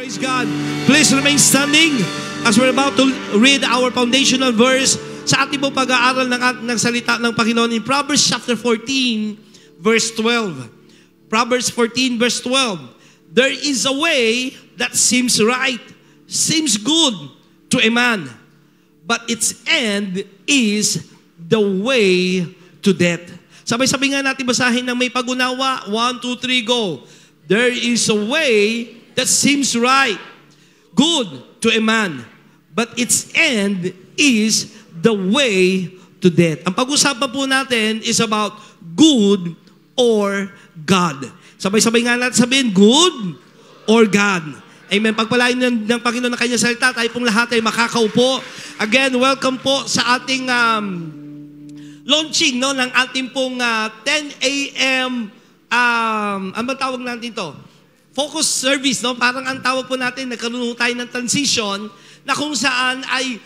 Praise God. Please remain standing as we're about to read our foundational verse sa ating po pag-aaral ng salita ng Panginoon in Proverbs chapter 14, verse 12. Proverbs 14, verse 12. There is a way that seems right, seems good to a man, but its end is the way to death. Sabay-sabay nga natin basahin ng may pag-unawa. 1, 2, 3, go. There is a way that seems right, good to a man, but its end is the way to death. Ang pag-usapan po natin is about good or God. Sabay-sabay nga natin sabihin, good or God. Amen. Pagpalain ng Panginoon ng kanyang salita, tayo pong lahat ay makakaupo. Again, welcome po sa ating launching ng ating pong 10 a.m. Ano tawag natin ito? Focus service, no? Parang ang tawag po natin, nagkaroon tayo ng transition na kung saan ay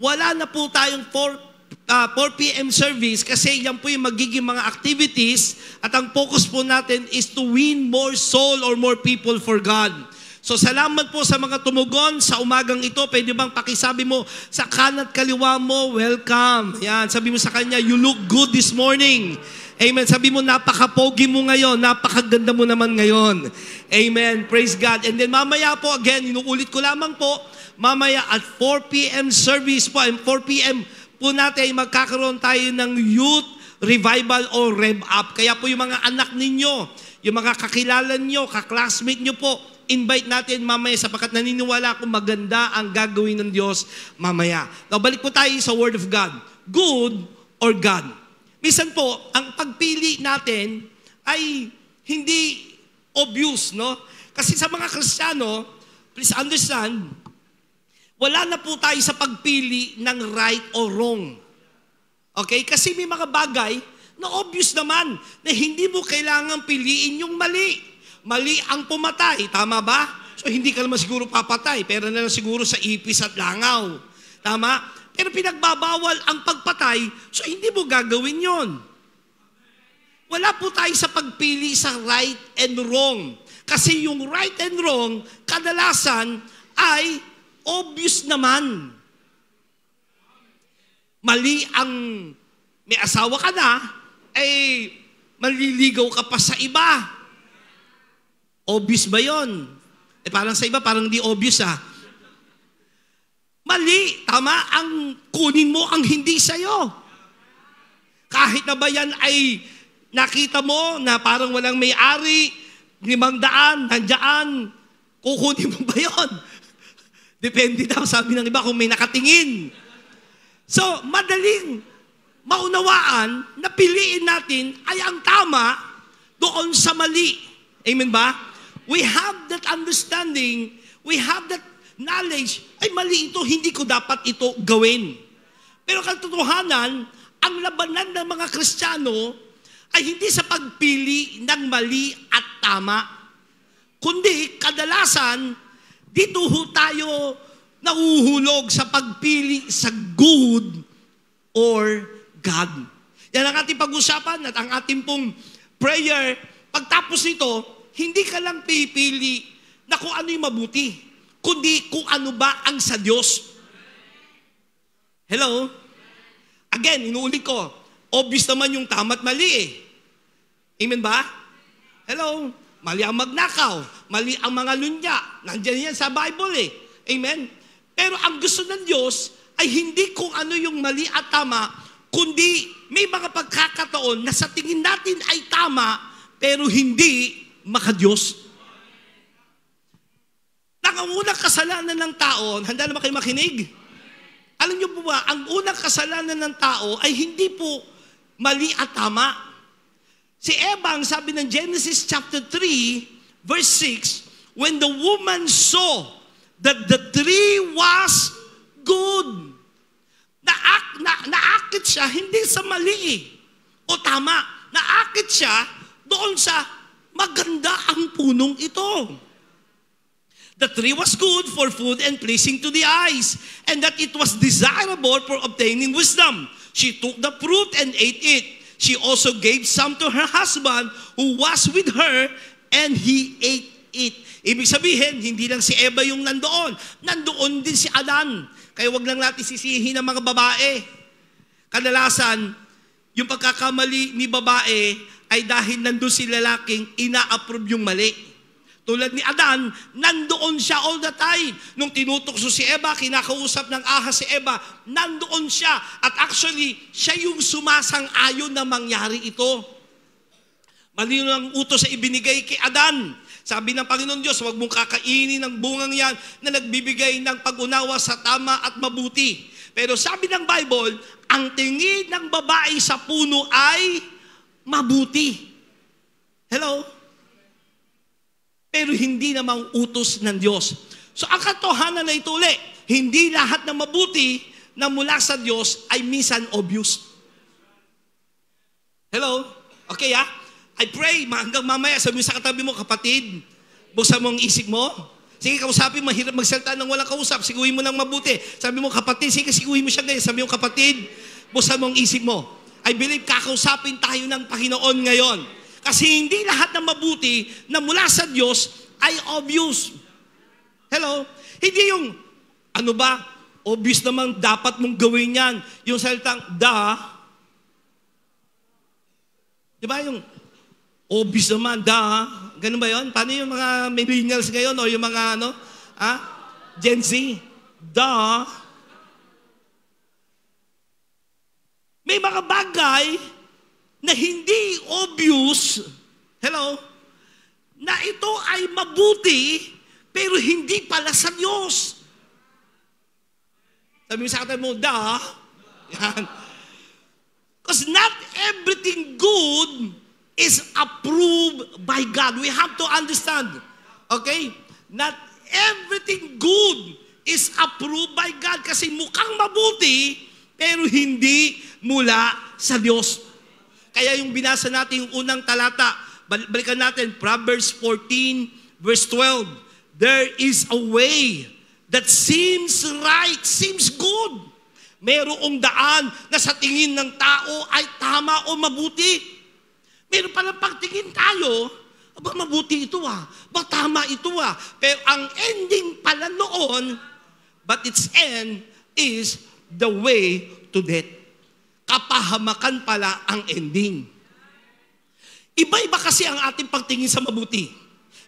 wala na po tayong 4 p.m. service kasi yan po yung magiging mga activities at ang focus po natin is to win more soul or more people for God. So salamat po sa mga tumugon sa umagang ito. Pwede bang pakisabi mo sa kanat kaliwa mo, welcome. Yan, sabi mo sa kanya, you look good this morning. Amen. Sabi mo, napaka-pogi mo ngayon, napakaganda mo naman ngayon. Amen. Praise God. And then mamaya po, again, inuulit ko lamang po, mamaya at 4 p.m. service po, and 4 p.m. po natin magkakaroon tayo ng youth revival o rev up. Kaya po yung mga anak ninyo, yung mga kakilala nyo, kaklasmate nyo po, invite natin mamaya sapagkat naniniwala akong maganda ang gagawin ng Diyos mamaya. Now, balik po tayo sa Word of God. Good or God? Minsan po, ang pagpili natin ay hindi obvious, no? Kasi sa mga Kristiyano, please understand, wala na po tayo sa pagpili ng right or wrong. Okay? Kasi may mga bagay na obvious naman na hindi mo kailangan piliin yung mali. Mali ang pumatay, tama ba? So hindi ka naman siguro papatay, pero na lang siguro sa ipis at langaw. Tama? Pero pinagbabawal ang pagpatay, so hindi mo gagawin yon. Wala po tayo sa pagpili sa right and wrong. Kasi yung right and wrong, kadalasan ay obvious naman. Mali ang may asawa ka na, ay maliligaw ka pa sa iba. Obvious ba yun? Parang sa iba, parang di obvious Mali, tama, ang kunin mo ang hindi sa'yo. Kahit na ba yan ay nakita mo na parang walang may-ari, 500, nandiyan, kukunin mo ba yun? Depende daw, sabi ng iba, kung may nakatingin. So, madaling maunawaan na piliin natin ay ang tama doon sa mali. Amen ba? We have that understanding, we have that knowledge, ay mali ito, hindi ko dapat ito gawin. Pero katotohanan, ang labanan ng mga Kristiyano ay hindi sa pagpili ng mali at tama, kundi kadalasan, dito ho tayo nahuhulog sa pagpili sa good or God. Yan ang ating pag-usapan at ang ating pong prayer. Pagtapos nito, hindi ka lang pipili na kung ano yung mabuti, kundi kung ano ba ang sa Diyos. Hello? Again, inuulit ko, obvious naman yung tama at mali Amen ba? Hello? Mali ang magnakaw, mali ang mga lunya. Nandiyan yan sa Bible Amen? Pero ang gusto ng Diyos ay hindi kung ano yung mali at tama, kundi may mga pagkakataon na sa tingin natin ay tama, pero hindi maka-Diyos. Ang unang kasalanan ng tao, handa na ba kayo makinig? Alam niyo po ba, ang unang kasalanan ng tao ay hindi po mali at tama. Si Eva, ang sabi ng Genesis chapter 3, verse 6, when the woman saw that the tree was good, naakit siya, hindi sa mali o tama, naakit siya doon sa maganda ang punong ito. The tree was good for food and pleasing to the eyes, and that it was desirable for obtaining wisdom. She took the fruit and ate it. She also gave some to her husband who was with her, and he ate it. Ibig sabihin, hindi lang si Eva yung nandoon. Nandoon din si Adan. Kaya wag lang natin sisihin ng mga babae. Kadalasan, yung pagkakamali ni babae ay dahil nandun si lalaking ina-approve yung mali. Tulad ni Adan, nandoon siya all the time. Nung tinutokso si Eva, kinakausap ng ahas si Eva, nandoon siya. At actually, siya yung sumasang-ayon na mangyari ito. Malino ang utos sa ibinigay kay Adan. Sabi ng Panginoon Diyos, huwag mong kakainin ng bungang yan na nagbibigay ng pag-unawa sa tama at mabuti. Pero sabi ng Bible, ang tingin ng babae sa puno ay mabuti. Hello? Pero hindi namang utos ng Diyos. So ang katotohanan na ito ulit, hindi lahat ng mabuti na mula sa Diyos ay minsan obvious. Hello? Okay I pray, hanggang mamaya, sabi mo sa katabi mo, kapatid, buksan mo ang isip mo. Sige, kausapin, mahirap magsalita ng walang kausap. Siguhin mo ng mabuti. Sabi mo, kapatid, sige, siguhin mo siya ngayon. Sabi mo, kapatid, buksan mo ang isip mo. I believe, kakausapin tayo ng Panginoon ngayon. Kasi hindi lahat ng mabuti na mula sa Diyos ay obvious. Hello? Hindi yung, obvious naman dapat mong gawin yan. Yung salitang, diba yung, obvious naman, ganun ba yun? Paano yung mga millennials ngayon o yung mga, Gen Z? May mga bagay na hindi obvious, na ito ay mabuti, pero hindi pala sa Diyos. Sabi mo sa katabi mo, yan. Because not everything good is approved by God. We have to understand, okay? Not everything good is approved by God kasi mukhang mabuti, pero hindi mula sa Diyos. Kaya yung binasa natin yung unang talata, balikan natin, Proverbs 14, verse 12. There is a way that seems right, seems good. Merong daan na sa tingin ng tao ay tama o mabuti. Meron palang pagtingin tayo, mabuti ito tama ito Pero ang ending pala noon, but its end is the way to death. Kapahamakan pala ang ending. Iba-iba kasi ang ating pagtingin sa mabuti.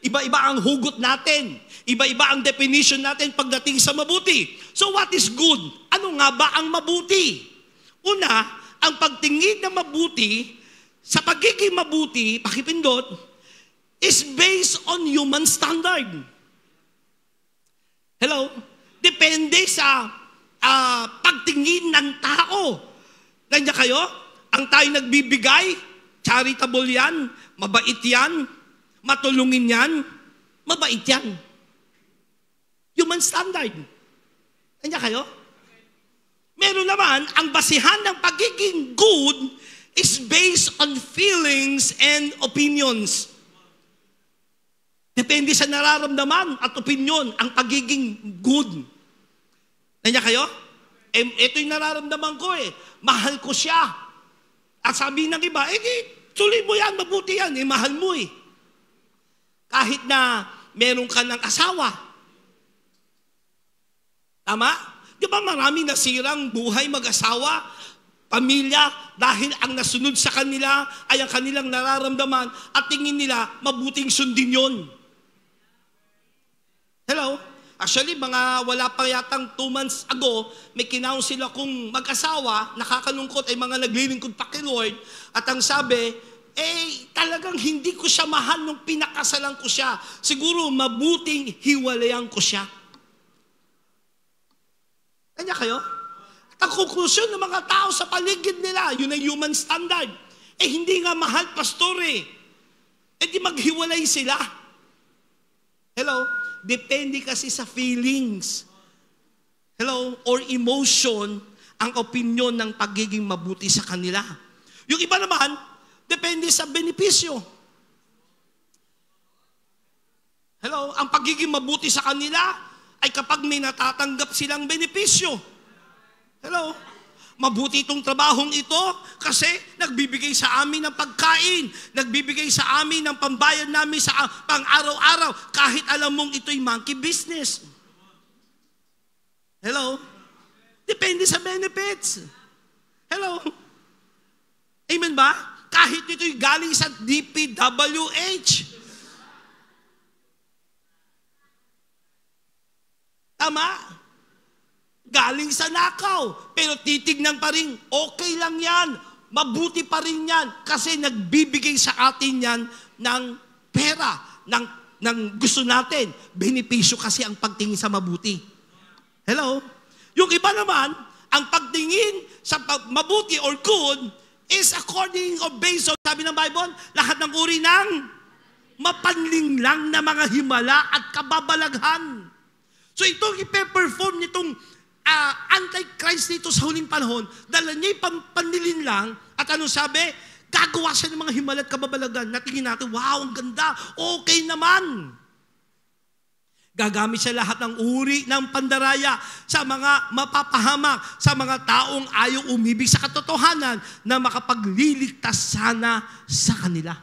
Iba-iba ang hugot natin. Iba-iba ang definition natin pagdating sa mabuti. So what is good? Ano nga ba ang mabuti? Una, ang pagtingin na mabuti, sa pagiging mabuti, pakipindot, is based on human standard. Hello? Depende sa pagtingin ng tao. Nandiyan kayo? Ang tayo nagbibigay, charitable yan, mabait yan, matulungin yan, mabait yan. Human standard. Nandiyan kayo? Meron naman, ang basihan ng pagiging good is based on feelings and opinions. Depende sa nararamdaman at opinion ang pagiging good. Nandiyan kayo? Ito yung nararamdaman ko Mahal ko siya. At sabi ng iba, tuloy mo yan, mabuti yan, mahal mo Kahit na meron ka ng asawa. Tama? Di ba maraming nasirang buhay mag-asawa, pamilya, dahil ang nasunod sa kanila ay ang kanilang nararamdaman at tingin nila mabuting sundin yon. Hello? Actually, wala pa yatang 2 months ago, may kinaunsil akong mag-asawa, nakakalungkot ay mga naglilingkod pa kay Lord, at ang sabi, talagang hindi ko siya mahal nung pinakasalan ko siya. Siguro mabuting hiwalayan ko siya. Kanya kayo? At ang konklusyon ng mga tao sa paligid nila, yun ang human standard. Hindi nga mahal, pastor di maghiwalay sila. Hello? Depende kasi sa feelings. Hello? Or emotion, ang opinion ng pagiging mabuti sa kanila. Yung iba naman, depende sa benepisyo. Hello? Ang pagiging mabuti sa kanila ay kapag may natatanggap silang benepisyo. Hello? Mabuti itong trabahong ito kasi nagbibigay sa amin ng pagkain, nagbibigay sa amin ng pambayad namin sa pang-araw-araw, kahit alam mong ito'y monkey business. Hello? Depende sa benefits. Hello? Amen ba? Kahit ito'y galing sa DPWH. Tama? Galing sa nakaw. Pero titignan pa rin, okay lang yan. Mabuti pa rin yan. Kasi nagbibigay sa atin yan ng pera, ng gusto natin. Benepisyo kasi ang pagtingin sa mabuti. Hello? Yung iba naman, ang pagtingin sa mabuti or good is according or based on, sabi ng Bible, lahat ng uri ng mapanlinglang na mga himala at kababalaghan. So itong ipe-perform nitong Antichrist dito sa huling panahon, dala niya yung panlilinlang at ano sabi? Gagawa siya ng mga himala at kababalagan. Natingin natin, wow, ang ganda, okay naman. Gagamit siya lahat ng uri ng pandaraya sa mga mapapahamak, sa mga taong ayaw umibig sa katotohanan na makapagliligtas sana sa kanila.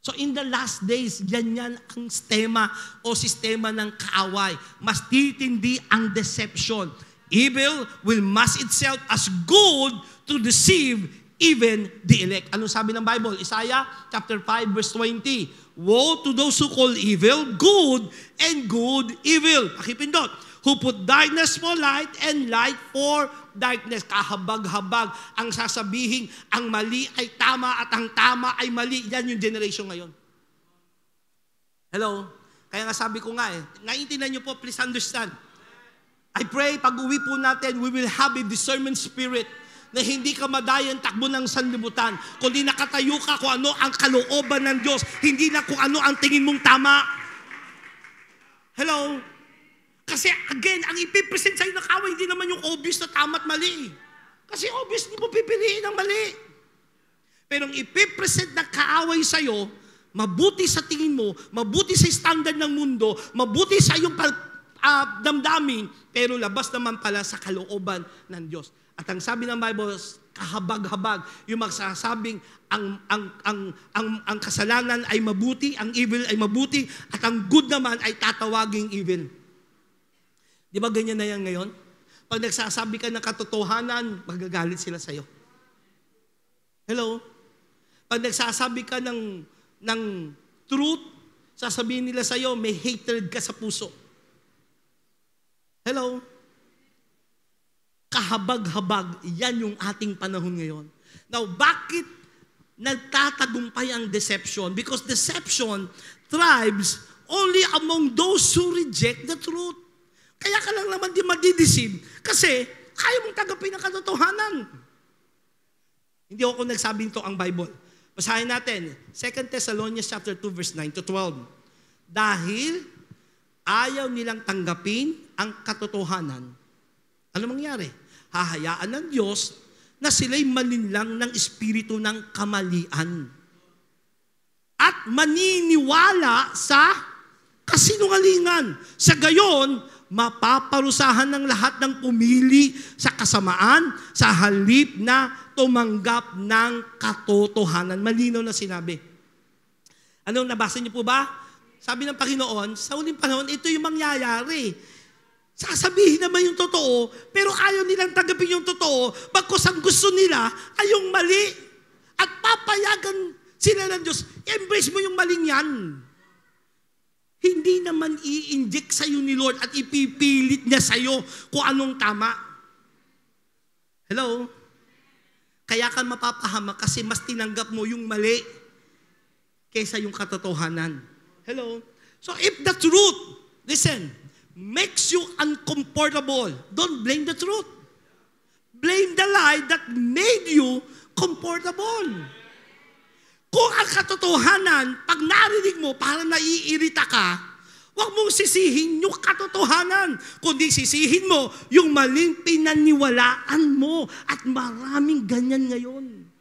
So in the last days, yan ang sistema ng kaaway. Mas titindi ang deception. Evil will mask itself as good to deceive even the elect. Anong sabi ng Bible? Isaiah chapter 5 verse 20. Woe to those who call evil good and good evil. Pakipindot. Who put darkness for light and light for darkness. Kahabag-habag ang sasabihin, ang mali ay tama at ang tama ay mali. Yan yung generation ngayon. Hello? Kaya nga sabi ko nga naiintindihan niyo po, please understand. I pray pag uwi po natin, we will have a discernment spirit na hindi ka madayan takbo ng sanlibutan, kundi nakatayo ka kung ano ang kalooban ng Diyos, hindi na kung ano ang tingin mong tama. Hello? Kasi again, ang ipipresent sa'yo na kaaway, hindi naman yung obvious na tama at mali. Kasi obvious, hindi mo pipiliin ang mali. Pero ang ipipresent na kaaway sa'yo, mabuti sa tingin mo, mabuti sa standard ng mundo, mabuti sa iyong damdamin, pero labas naman pala sa kalooban ng Diyos. At ang sabi ng Bible, kahabag-habag, yung magsasabing ang kasalanan ay mabuti, ang evil ay mabuti, at ang good naman ay tatawaging evil. Di ba ganyan na yan ngayon? Pag nagsasabi ka ng katotohanan, magagalit sila sa'yo. Hello? Pag nagsasabi ka ng truth, sasabihin nila sa'yo, may hatred ka sa puso. Hello? Kahabag-habag, yan yung ating panahon ngayon. Now, bakit nagtatagumpay ang deception? Because deception thrives only among those who reject the truth. Kaya ka lang naman di madideceive kasi kaya mong tagapin ang katotohanan. Hindi ako nagsabi nito ang Bible. Basahin natin, 2 Thessalonians chapter 2 verse 9 to 12. Dahil ayaw nilang tanggapin ang katotohanan, ano mangyari? Hahayaan ng Diyos na sila'y malinlang ng espiritu ng kamalian at maniniwala sa kasinungalingan. Sa gayon, mapaparusahan ng lahat ng pumili sa kasamaan sa halip na tumanggap ng katotohanan. Malinaw na sinabi. Anong nabasa niyo po ba? Sabi ng Panginoon, sa huling panahon, ito yung mangyayari. Sasabihin naman yung totoo, pero ayaw nilang tanggapin yung totoo, bagkus ang gusto nila ay yung mali. At papayagan sila ng Diyos, embrace mo yung maling yan. Hindi naman i-inject sa'yo ni Lord at ipipilit niya sa'yo kung anong tama. Hello? Kaya ka mapapahamak kasi mas tinanggap mo yung mali kaysa yung katotohanan. Hello? So if the truth, listen, makes you uncomfortable, don't blame the truth. Blame the lie that made you comfortable. Kung ang katotohanan, pag narinig mo, parang naiirita ka, huwag mong sisihin yung katotohanan, kundi sisihin mo yung maling pinaniwalaan mo. At maraming ganyan ngayon.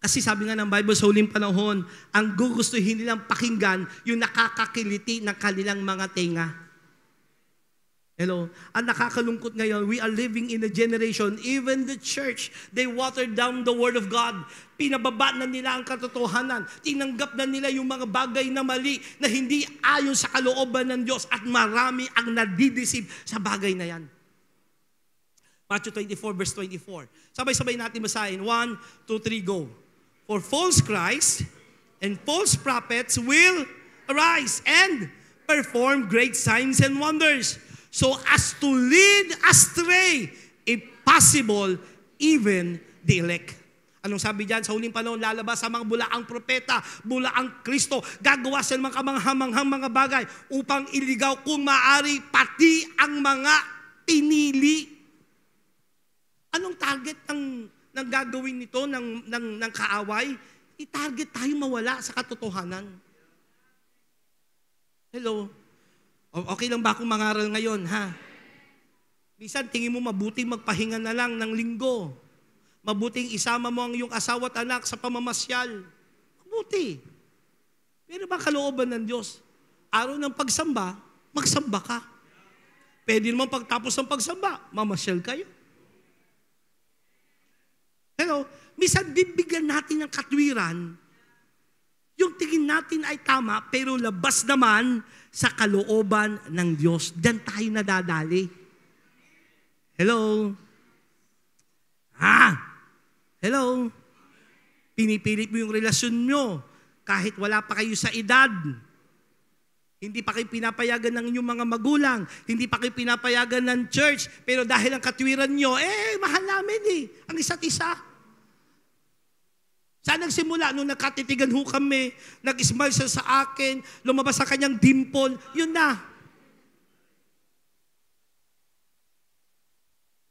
Kasi sabi nga ng Bible sa huling panahon, ang gugustuhin nilang pakinggan yung nakakakiliti ng kanilang mga tenga. Hello? Ang nakakalungkot ngayon, we are living in a generation, even the church, they watered down the Word of God. Pinababa na nila ang katotohanan. Tinanggap na nila yung mga bagay na mali, na hindi ayon sa kalooban ng Diyos, at marami ang nadideceive sa bagay na yan. Matthew 24, verse 24. Sabay-sabay natin basahin. 1, 2, 3, go. For false Christ and false prophets will arise and perform great signs and wonders, so as to lead astray, if possible, even the elect. Anong sabi dyan? Sa huling panahon, lalabas sa mga bulaang propeta, bulaang Kristo, gagawa sa mga kamanghamanghang mga bagay upang iligaw kung maaari pati ang mga pinili. Anong target ng gagawin nito, ng kaaway? I-target tayo mawala sa katotohanan. Hello? Okay lang ba akong mangaral ngayon, ha? Minsan, tingin mo mabuting magpahinga na lang ng linggo. Mabuting isama mo ang iyong asawa at anak sa pamamasyal. Mabuti. Pero ba kalooban ng Diyos? Araw ng pagsamba, magsamba ka. Pwede naman pagtapos ng pagsamba, mamasyal kayo. Hello? Minsan, bibigyan natin ng katwiran. Yung tingin natin ay tama, pero labas naman sa kalooban ng Diyos. Diyan tayo nadadali. Hello? Hello? Pinipilit mo yung relasyon nyo kahit wala pa kayo sa edad. Hindi pa kayo pinapayagan ng inyong mga magulang. Hindi pa kayo pinapayagan ng church. Pero dahil ang katwiran nyo, mahal namin ang isa't isa. Saan nagsimula? Nung nakatitigan ho kami, nag-smile siya sa akin, lumabas sa kanyang dimple, yun na.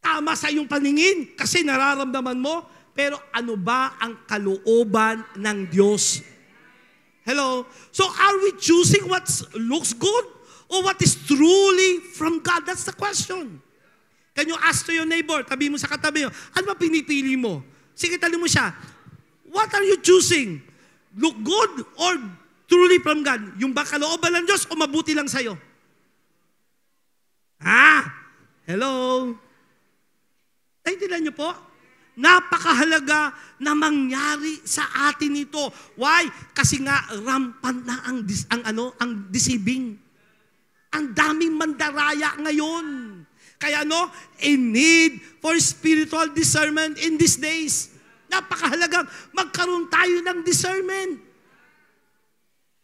Tama sa iyong paningin kasi nararamdaman mo, pero ano ba ang kalooban ng Diyos? Hello? So are we choosing what looks good or what is truly from God? That's the question. Can you ask to your neighbor, tabi mo sa katabi mo, ano ba pinipili mo? Sige, tali mo siya. What are you choosing? Look good or truly from God? Yung ba kalooban ng Diyos o mabuti lang sa'yo? Hello? Naintindihan niyo po? Napakahalaga na mangyari sa atin ito. Why? Kasi nga rampant na ang deceiving. Ang daming mandaraya ngayon. Kaya a need for spiritual discernment in these days. Napakahalagang magkaroon tayo ng discernment.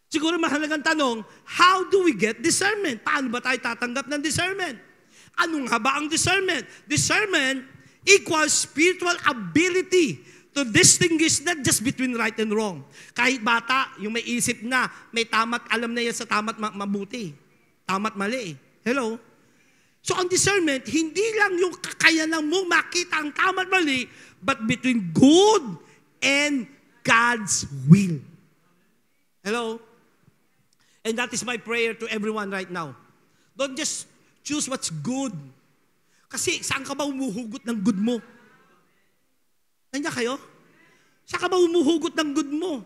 Siguro mahalagang tanong, how do we get discernment? Paano ba tayo tatanggap ng discernment? Ano nga ba ang discernment? Discernment equals spiritual ability to distinguish not just between right and wrong. Kahit bata, yung may isip na, may tama't alam na yan sa tama't mabuti. Tama't mali. Hello? So ang discernment, hindi lang yung kakayanan mo makita ang tama't mali, but between good and God's will. Hello? And that is my prayer to everyone right now. Don't just choose what's good. Kasi saan ka ba umuhugot ng good mo? Nandiyan kayo? Saan ka ba umuhugot ng good mo?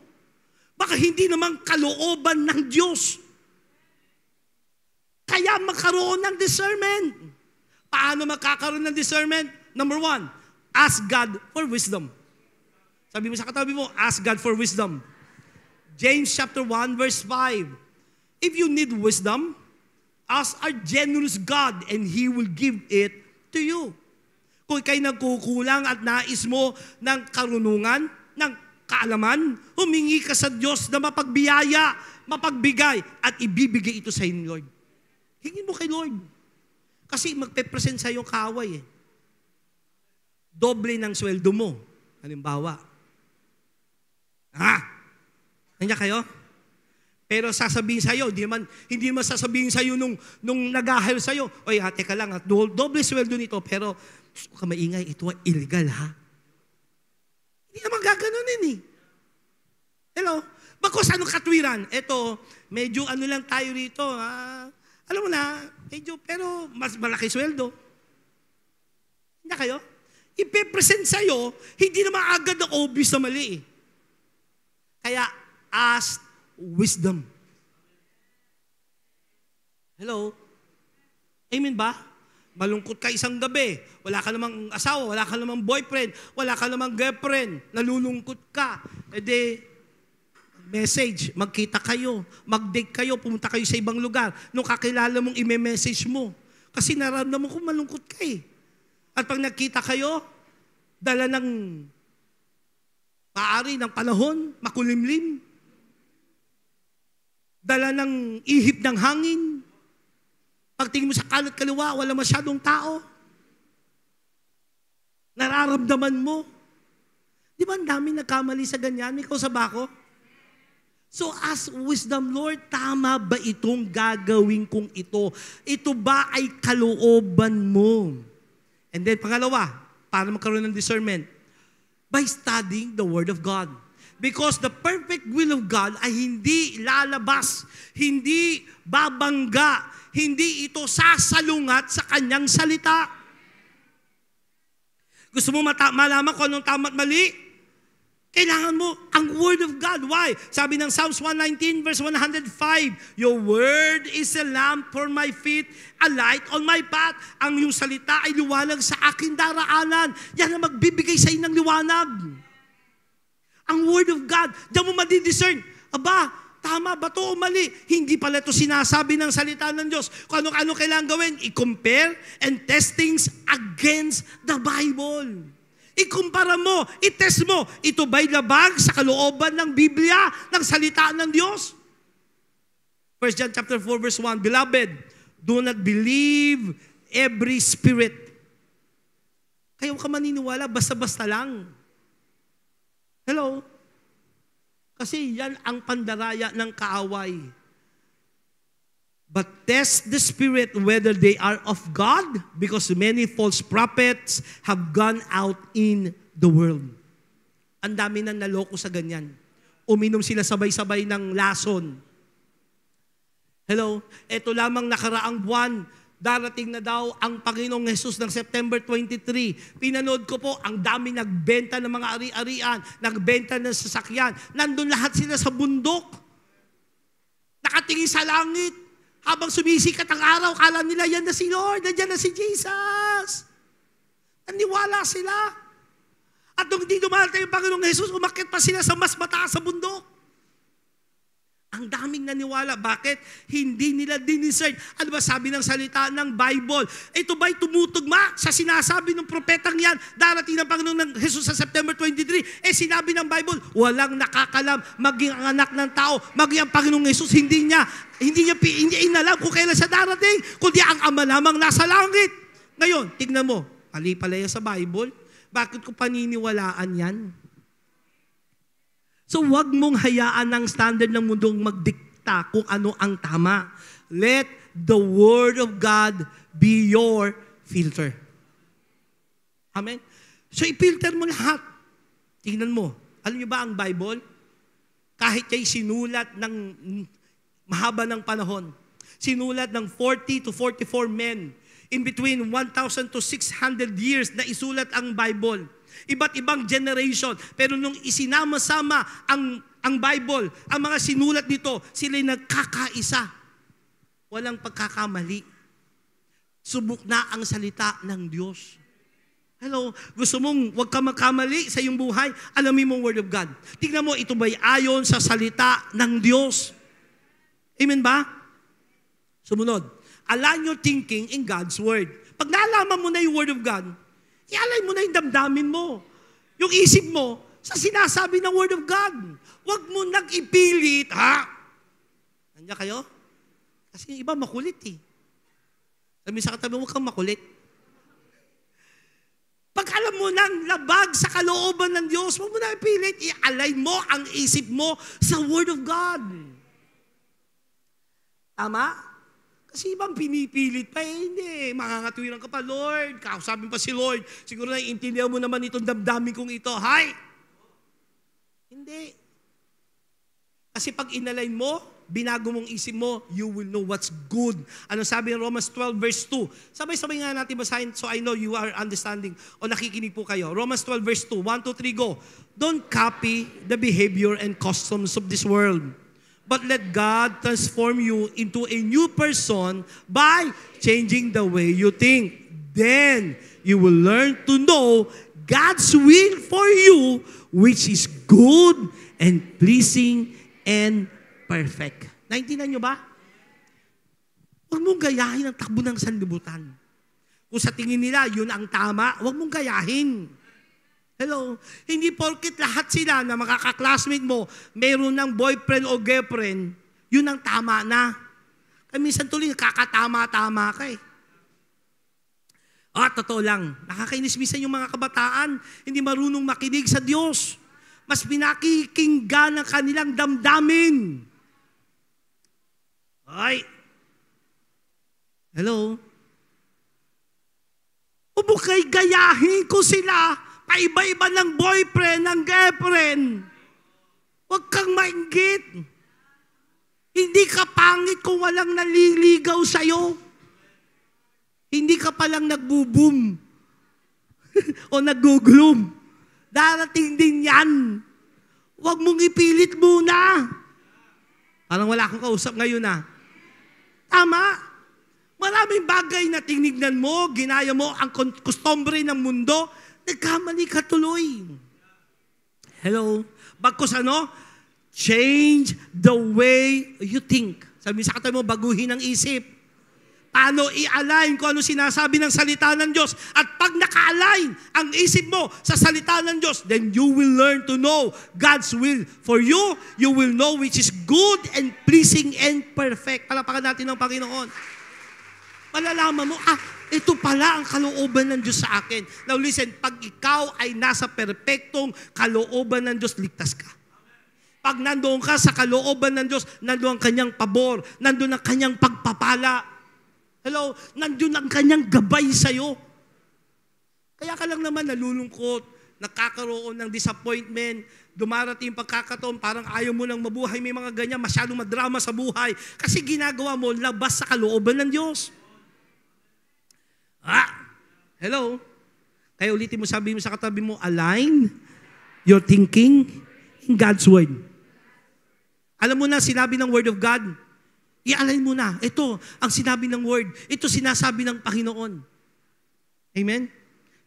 Baka hindi naman kalooban ng Diyos. Kaya magkaroon ng discernment. Paano magkakaroon ng discernment? Number 1, ask God for wisdom. Sabi mo sa katabi mo, ask God for wisdom. James chapter 1 verse 5. If you need wisdom, ask our generous God and He will give it to you. Kung ikay nagkukulang at nais mo ng karunungan, ng kaalaman, humingi ka sa Diyos na mapagbiyaya, mapagbigay, at ibibigay ito sa inyo, Lord. Hingin mo kay Lord. Kasi magpe-present sa iyong kaaway. Doble ng sweldo mo. Halimbawa. Nandiyan kayo? Pero sasabihin sa iyo, hindi naman sasabihin sa iyo nung nag-ahire sa iyo, oy, teka lang, doble sweldo nito, pero ka maingay, ito ay illegal, ha? Hindi naman gaganunin Hello? Bakos anong katwiran? Ito, medyo lang tayo rito, alam mo na, medyo, pero mas malaki sweldo. Hindi kayo? Ipe-present sa'yo, hindi naman agad na obvious na mali. Kaya, ask wisdom. Hello? Amen ba? Malungkot ka isang gabi, wala ka namang asawa, wala ka namang boyfriend, wala ka namang girlfriend, nalulungkot ka. E de, message, magkita kayo, mag-date kayo, pumunta kayo sa ibang lugar. Nung kakilala mong i-message mo. Kasi nararamdaman ko malungkot ka eh. At pag nagkita kayo, dala ng maaari ng panahon, makulimlim. Dala ng ihip ng hangin. Pagtingin mo sa kanan at kaliwa, wala masyadong tao. Nararamdaman mo. Di ba ang dami nagkamali sa ganyan? Ikaw sa bako? So ask wisdom, Lord, tama ba itong gagawin kong ito? Ito ba ay kalooban mo? And then pangalawa, para magkaroon ng discernment, by studying the Word of God. Because the perfect will of God ay hindi lalabas, hindi babangga, hindi ito sasalungat sa kanyang salita. Gusto mo malaman kung anong tama at mali? Kailangan mo ang Word of God. Why? Sabi ng Psalms 119 verse 105, Your Word is a lamp for my feet, a light on my path. Ang iyong salita ay liwanag sa aking daraanan. Yan ang magbibigay sa inyo ng liwanag. Ang Word of God, diyan mo madidiscern. Aba, tama ba to o mali? Hindi pala ito sinasabi ng salita ng Diyos. Kung ano kailangan gawin, i-compare and test things against the Bible. Ikumpara mo, itest mo, ito ba'y labag sa kalooban ng Biblia, ng salita ng Diyos? 1 John chapter 4 verse 1, Beloved, do not believe every spirit. Kayo ka maniniwala, basta-basta lang. Hello? Kasi yan ang pandaraya ng kaaway. But test the spirit whether they are of God, because many false prophets have gone out in the world. Ang dami nang naloko sa ganyan. Uminom sila sabay-sabay ng lason. Hello? Ito lamang nakaraang buwan, darating na daw ang Panginoong Jesus ng September 23. Pinanood ko po, ang dami nagbenta ng mga ari-arian, nagbenta ng sasakyan. Nandun lahat sila sa bundok. Nakatingin sa langit. Habang sumisikat ang araw, kala nila, yan na si Lord, nandiyan na si Jesus. Naniwala sila. At nung hindi dumarating yung Panginoong Jesus, umakyat pa sila sa mas mataas sa bundok. Ang daming naniwala. Bakit? Hindi nila diniscern. Ano ba sabi ng salita ng Bible? Ito ba'y tumutugma sa sinasabi ng propetang yan? Darating ng Panginoon ng Jesus sa September 23. Sinabi ng Bible, walang nakakalam, maging ang anak ng tao, maging ang Panginoong Jesus, hindi niya inalam kung kailan siya darating, kundi ang Ama lamang nasa langit. Ngayon, tignan mo, mali pala yan sa Bible. Bakit ko paniniwalaan yan? So wag mong hayaan ng standard ng mundong magdikta kung ano ang tama. Let the Word of God be your filter. Amen? So i-filter mo lahat. Tingnan mo. Alam niyo ba ang Bible? Kahit ay sinulat ng mahaba ng panahon, sinulat ng 40 to 44 men, in between 1,000 to 600 years na isulat ang Bible. Iba't ibang generation. Pero nung isinama-sama ang Bible, ang mga sinulat dito, sila'y nagkakaisa. Walang pagkakamali. Subok na ang salita ng Diyos. Hello? Gusto mong huwag ka magkamali sa iyong buhay? Alamin mo ang Word of God. Tingnan mo, ito ba'y ayon sa salita ng Diyos? Amen ba? Sumunod. Align your thinking in God's Word. Pag naalaman mo na yung Word of God, i-align mo na yung damdamin mo. Yung isip mo, sa sinasabi ng Word of God. Huwag mo nag-ipilit, ha? Nandiyan kayo? Kasi yung iba makulit eh. Sabi sa katabi, huwag kang makulit. Pag alam mo nang labag sa kalooban ng Diyos, huwag mo na ipilit, i-align mo ang isip mo sa Word of God. Tama? Kasi ibang pinipilit pa, hindi. Makakatuwiran ka pa, Lord. Kausapin pa si Lord. Siguro na iintindihan mo naman itong damdamin kong ito. Hay! Hindi. Kasi pag inalign mo, binago mong isip mo, you will know what's good. Ano sabi ng Romans 12 verse 2? Sabay-sabay nga natin basahin so I know you are understanding o nakikinig po kayo. Romans 12 verse 2. 1, 2, 3, go. Don't copy the behavior and customs of this world, But let God transform you into a new person by changing the way you think. Then you will learn to know God's will for you, which is good and pleasing and perfect. Naintindihan nyo ba? Huwag mong gayahin ang takbo ng sanlibutan. Kung sa tingin nila, yun ang tama, huwag mong gayahin. Hello? Hindi porkit lahat sila na makaka-classmate mo, mayroon ng boyfriend o girlfriend, yun ang tama na. Kaya minsan tuloy, kakatama-tama ka eh. Totoo lang, nakakainis minsan yung mga kabataan, hindi marunong makinig sa Diyos. Mas pinakikinggan ang kanilang damdamin. Ay. Hello? Umukay gayahin ko sila, paiba-iba ng boyfriend, ng girlfriend. Huwag kang mainggit. Hindi ka pangit kung walang naliligaw sa'yo. Hindi ka palang nagbo-boom o nag-gloom. Darating din yan. Huwag mong ipilit muna. Parang wala akong kausap ngayon Tama. Maraming bagay na tinignan mo, ginaya mo ang kustombre ng mundo, nagkamali ka tuloy. Hello? Bagkus change the way you think. Sabi sa katabi mo, baguhin ang isip. Paano i-align kung ano sinasabi ng salita ng Diyos. At pag naka-align ang isip mo sa salita ng Diyos, then you will learn to know God's will for you. You will know which is good and pleasing and perfect. Palapakan natin ng Panginoon. Malalaman mo, ito pala ang kalooban ng Diyos sa akin. Now listen, pag ikaw ay nasa perpektong kalooban ng Diyos, ligtas ka. Pag nandoon ka sa kalooban ng Diyos, nandoon ang kanyang pabor, nandoon ang kanyang pagpapala. Hello? Nandoon ang kanyang gabay sa'yo. Kaya ka lang naman nalulungkot, nakakaroon ng disappointment, dumarating pagkakataon, parang ayaw mo nang mabuhay, may mga ganyan, masyadong madrama sa buhay. Kasi ginagawa mo, labas sa kalooban ng Diyos. Hello? Kaya ulitin mo, sabi mo sa katabi mo, align your thinking in God's Word. Alam mo na, sinabi ng Word of God, i-align mo na. Ito, ang sinabi ng Word. Ito sinasabi ng Panginoon. Amen?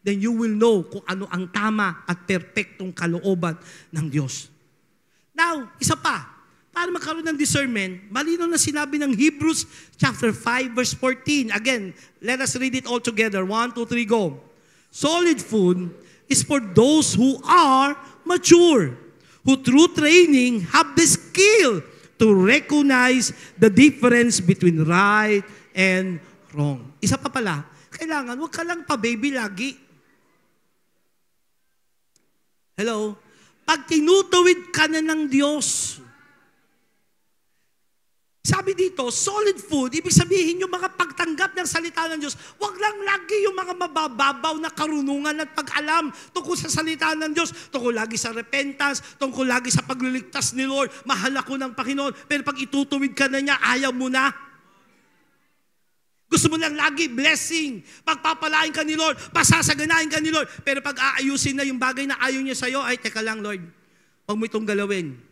Then you will know kung ano ang tama at perpektong kalooban ng Diyos. Now, isa pa, para magkaroon ng discernment, malinaw na sinabi ng Hebrews chapter 5 verse 14. Again, let us read it all together. 1, 2, 3, go. Solid food is for those who are mature, who through training have the skill to recognize the difference between right and wrong. Isa pa pala, kailangan, huwag ka lang pa-baby lagi. Hello? Pag tinutuwid ka na ng Diyos, sabi dito, solid food, ibig sabihin yung mga pagtanggap ng salita ng Diyos, wag lang lagi yung mga mabababaw na karunungan at pag-alam tungkol sa salita ng Diyos, tungkol lagi sa repentance, tungkol lagi sa pagliligtas ni Lord, mahal ako ng Panginoon, pero pag itutuwid ka na niya, ayaw mo na. Gusto mo lang lagi blessing, pagpapalain ka ni Lord, pasasaganain ka ni Lord, pero pag aayusin na yung bagay na ayaw niya sa'yo, ay teka lang Lord, huwag mo itong galawin.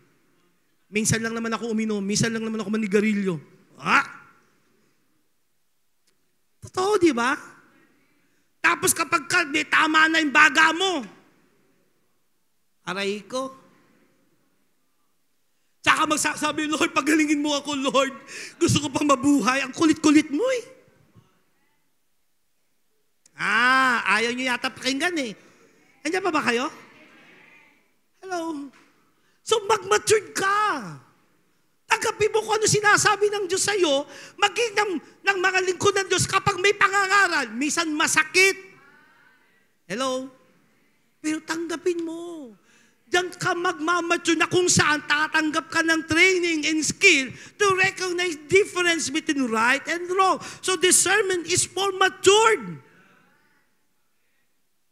Minsan lang naman ako uminom, minsan lang naman ako manigarilyo. Totoo, di ba? Tapos kapag may tama na yung baga mo, aray ko. Tsaka magsasabi, Lord, pagalingin mo ako, Lord. Gusto ko pang mabuhay. Ang kulit-kulit mo eh. Ayaw nyo yata pakinggan eh. Nandiyan pa ba kayo? Hello? So mag-matured ka. Tanggapin mo kung ano sinasabi ng Diyos sa'yo, maging ng mga lingkod ng Diyos kapag may pangangaral, minsan masakit. Hello? Pero tanggapin mo. Diyan ka mag-mature na kung saan tatanggap ka ng training and skill to recognize difference between right and wrong. So discernment is for matured.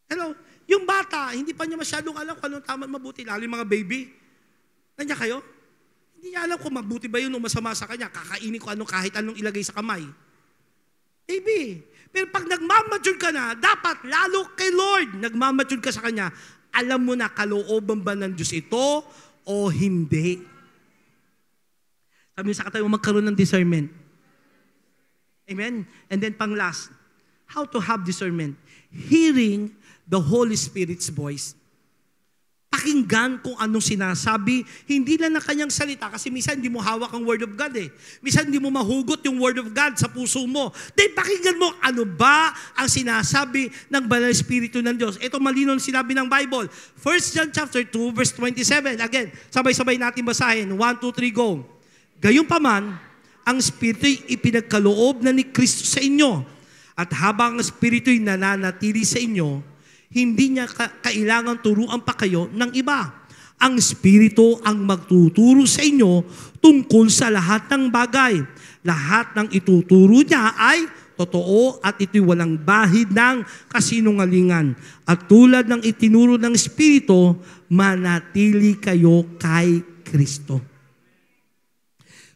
Hello? Yung bata, hindi pa niya masyadong alam kung anong tama at mabuti, lalo yung mga baby. Nandiyan kayo? Hindi niya alam kung mabuti ba yun o masama sa kanya. Kakainin ko kahit anong ilagay sa kamay. Baby. Pero pag nagmamature ka na, dapat lalo kay Lord, nagmamature ka sa Kanya, alam mo na kalooban ba ng Diyos ito o hindi. Sabi sa katayo, magkaroon ng discernment. Amen? And then pang last, how to have discernment? Hearing the Holy Spirit's voice. Pakinggan kung anong sinasabi, hindi lang ng kanyang salita, kasi minsan hindi mo hawak ang Word of God eh. Minsan hindi mo mahugot yung Word of God sa puso mo. Then pakinggan mo, ano ba ang sinasabi ng Banal Espiritu ng Diyos? Ito malinaw sinabi ng Bible. 1 John chapter 2, verse 27. Again, sabay-sabay natin basahin. 1, 2, 3, go. Gayunpaman, ang Espiritu'y ipinagkaloob na ni Kristo sa inyo. At habang ang Espiritu'y nananatili sa inyo, hindi niya kailangan turuan pa kayo ng iba. Ang Espiritu ang magtuturo sa inyo tungkol sa lahat ng bagay. Lahat ng ituturo niya ay totoo at ito'y walang bahid ng kasinungalingan. At tulad ng itinuro ng Espiritu, manatili kayo kay Kristo.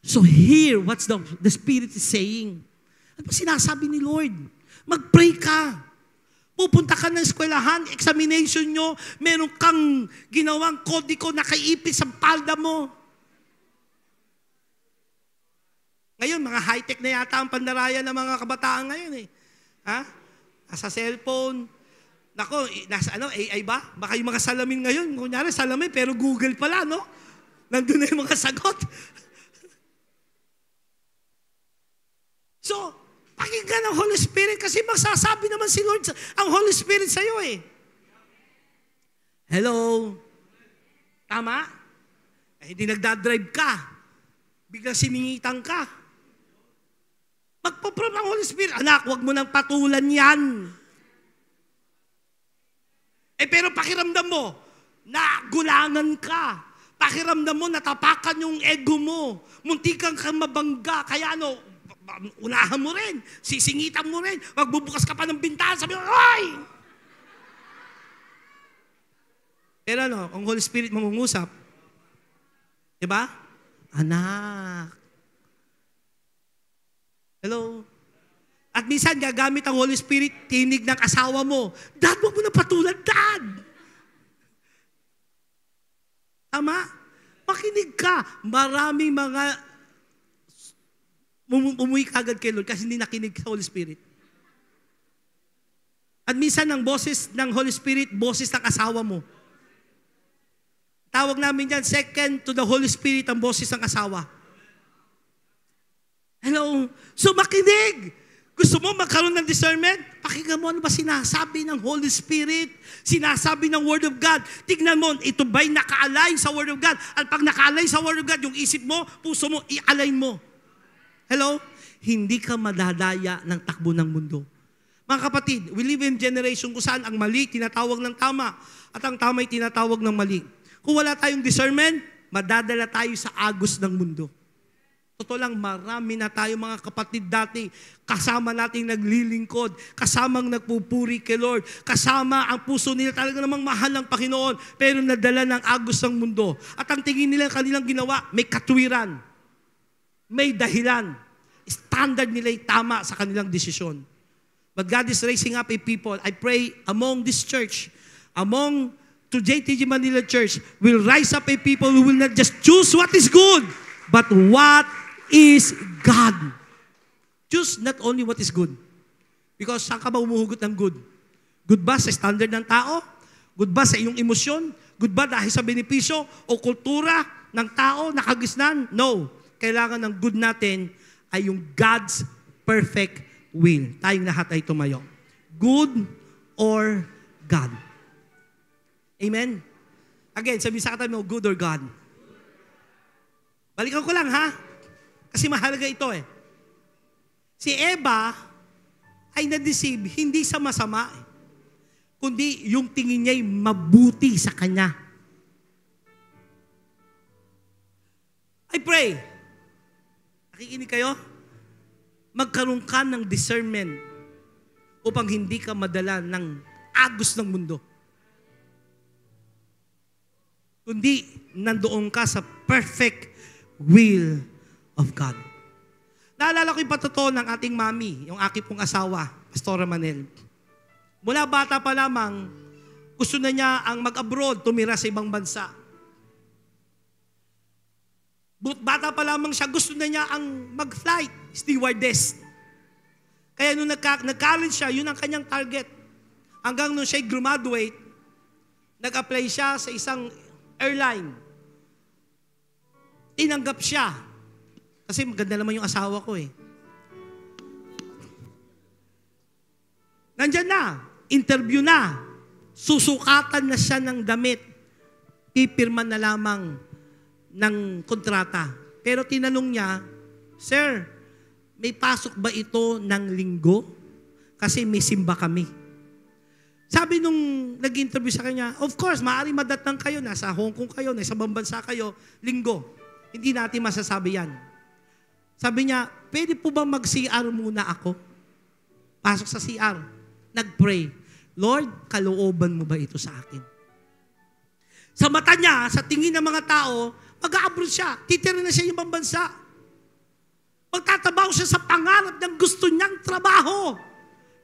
So here, what's the Spirit is saying? Ano ba sinasabi ni Lord? Mag-pray ka. Pupunta ka ng eskwelahan, examination nyo, meron kang ginawang kodiko na kaiipit sa palda mo. Ngayon, mga high-tech na yata ang pandaraya ng mga kabataan ngayon eh. Ha? Nasa cellphone. Nako, nasa AI ba? Baka yung mga salamin ngayon, kunyari salamin, pero Google pala, no? Nandun na yung mga sagot. So, pakinggan ang Holy Spirit kasi magsasabi naman si Lord, ang Holy Spirit sa iyo eh. Hello? Tama? Hindi nagdadrive ka. Biglang siningitan ka. Magpo-prom ang Holy Spirit. Anak, huwag mo nang patulan yan. Pero pakiramdam mo, nagulangan ka. Pakiramdam mo, natapakan yung ego mo. Muntikan kang mabangga. Kaya unahan mo rin, sisingitan mo rin, magbubukas ka pa ng bintana, sabi mo, "Oy!" Pero ang Holy Spirit mangungusap, di ba? Anak. Hello? At minsan gagamit ang Holy Spirit, tinig ng asawa mo, "Dad, wag mo na patulan, Dad!" Tama? Makinig ka. Maraming mga umuwi ka agad kay Lord kasi hindi nakinig sa Holy Spirit. At minsan ang boses ng Holy Spirit, boses ng asawa mo. Tawag namin dyan, second to the Holy Spirit ang boses ng asawa. Hello? So makinig! Gusto mo magkaroon ng discernment? Pakinggan mo ano ba sinasabi ng Holy Spirit? Sinasabi ng Word of God. Tignan mo, ito ba'y naka-align sa Word of God? At pag naka-align sa Word of God, yung isip mo, puso mo, i-align mo. Hello? Hindi ka madadaya ng takbo ng mundo. Mga kapatid, we live in generation kung saan ang mali tinatawag ng tama at ang tama'y tinatawag ng mali. Kung wala tayong discernment, madadala tayo sa agos ng mundo. Totoo lang, marami na tayo mga kapatid dati, kasama nating naglilingkod, kasamang nagpupuri kay Lord, kasama ang puso nila talaga namang mahal ng Panginoon, pero nadala ng agos ng mundo. At ang tingin nila kanilang ginawa, may katwiran. May dahilan. Standard nila ay tama sa kanilang desisyon. But God is raising up a people. I pray among this church, among to JTG Manila Church, will rise up a people who will not just choose what is good, but what is God. Choose not only what is good. Because saan ka ba umuhugot ng good? Good ba sa standard ng tao? Good ba sa iyong emosyon? Good ba dahil sa benepisyo o kultura ng tao na kagisnan? No. Kailangan ng good natin ay yung God's perfect will. Tayong lahat ay tumayo. Good or God. Amen? Again, sabi sa katabi mo, good or God. Balikan ko lang ha. Kasi mahalaga ito eh. Si Eva ay na-deceive, hindi sa masama, kundi yung tingin niya'y mabuti sa kanya. I pray. Nakikinig kayo? Magkaroon ka ng discernment upang hindi ka madala ng agos ng mundo. Kundi nandoon ka sa perfect will of God. Naalala ko yung patotoo ng ating mami, yung aking pong asawa, Pastora Manel. Mula bata pa lamang, gusto na niya ang mag-abroad, tumira sa ibang bansa. Bata pa lamang siya, gusto na niya ang mag-flight, stewardess. Kaya nung nag-college siya, yun ang kanyang target. Hanggang nung siya graduate, nag-apply siya sa isang airline. Tinanggap siya. Kasi maganda naman yung asawa ko eh. Nandyan na, interview na, susukatan na siya ng damit, pipirman na lamang ng kontrata. Pero tinanong niya, Sir, may pasok ba ito ng linggo? Kasi may simba kami. Sabi nung nag-interview sa kanya, of course, maaari madatang kayo, nasa Hong Kong kayo, nasa ibang bansa kayo, linggo. Hindi natin masasabi yan. Sabi niya, pwede po ba mag-CR muna ako? Pasok sa CR. Nag-pray, Lord, kalooban mo ba ito sa akin? Sa mata niya, sa tingin ng mga tao, mag-a-abroad siya. Titira na siya yung ibang bansa. Magtatabaho siya sa pangarap ng gusto niyang trabaho.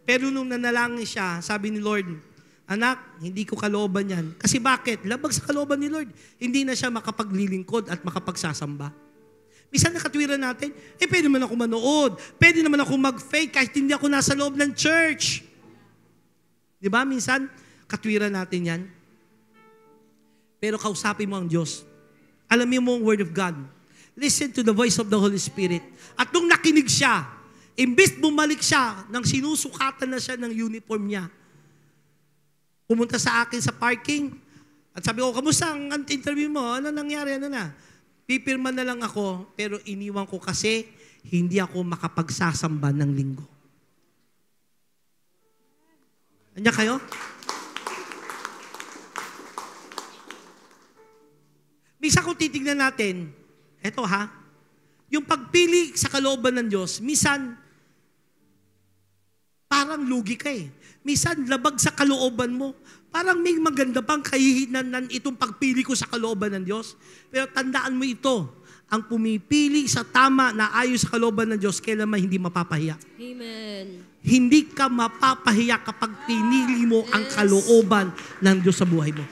Pero nung nanalangin siya, sabi ni Lord, anak, hindi ko kalooban yan. Kasi bakit? Labag sa kalooban ni Lord. Hindi na siya makapaglilingkod at makapagsasamba. Minsan nakatwiran natin, pwede naman ako manood. Pwede naman ako mag-fake kahit hindi ako nasa loob ng church. Di ba? Minsan, katwiran natin yan. Pero kausapin mo ang Diyos. Alamin mo ang Word of God. Listen to the voice of the Holy Spirit. At nung nakinig siya, imbes bumalik siya, nang sinusukatan na siya ng uniform niya, pumunta sa akin sa parking, at sabi ko, kamusta ang interview mo? Ano nangyari? Ano na? Pipirma na lang ako, pero iniwan ko kasi hindi ako makapagsasamba ng linggo. Andiyan kayo? Minsan kung titignan natin, eto ha, yung pagpili sa kalooban ng Diyos, minsan, parang lugi ka eh. Minsan, labag sa kalooban mo. Parang may maganda pang kahihinan itong pagpili ko sa kalooban ng Diyos. Pero tandaan mo ito, ang pumipili sa tama na ayon sa kalooban ng Diyos, kailanman hindi mapapahiya. Amen. Hindi ka mapapahiya kapag pinili mo ang kalooban ng Diyos sa buhay mo.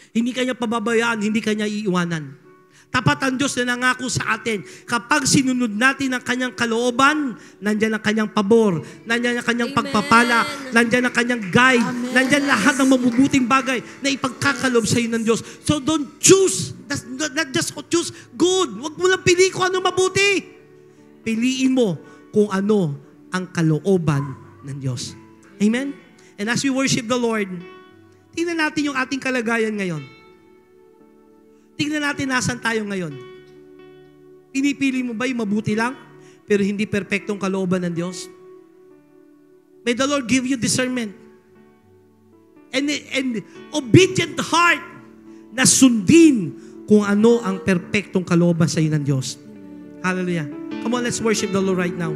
Hindi kanya pababayaan, hindi kanya iiwanan. Tapat ang Diyos na nangako sa atin. Kapag sinunod natin ang kanyang kalooban, nandyan ang kanyang pabor, nandyan ang kanyang pagpapala, nandyan ang kanyang guide, nandyan lahat ng mabubuting bagay na ipagkakalob sa iyo ng Diyos. So don't choose, not just choose good. Huwag mo lang pili kung ano mabuti. Piliin mo kung ano ang kalooban ng Diyos. Amen? And as we worship the Lord, tingnan natin yung ating kalagayan ngayon. Tingnan natin nasan tayo ngayon. Pinipili mo ba yung mabuti lang, pero hindi perpektong kalooban ng Diyos? May the Lord give you discernment. And obedient heart na sundin kung ano ang perpektong kalooban sa iyo ng Diyos. Hallelujah. Come on, let's worship the Lord right now.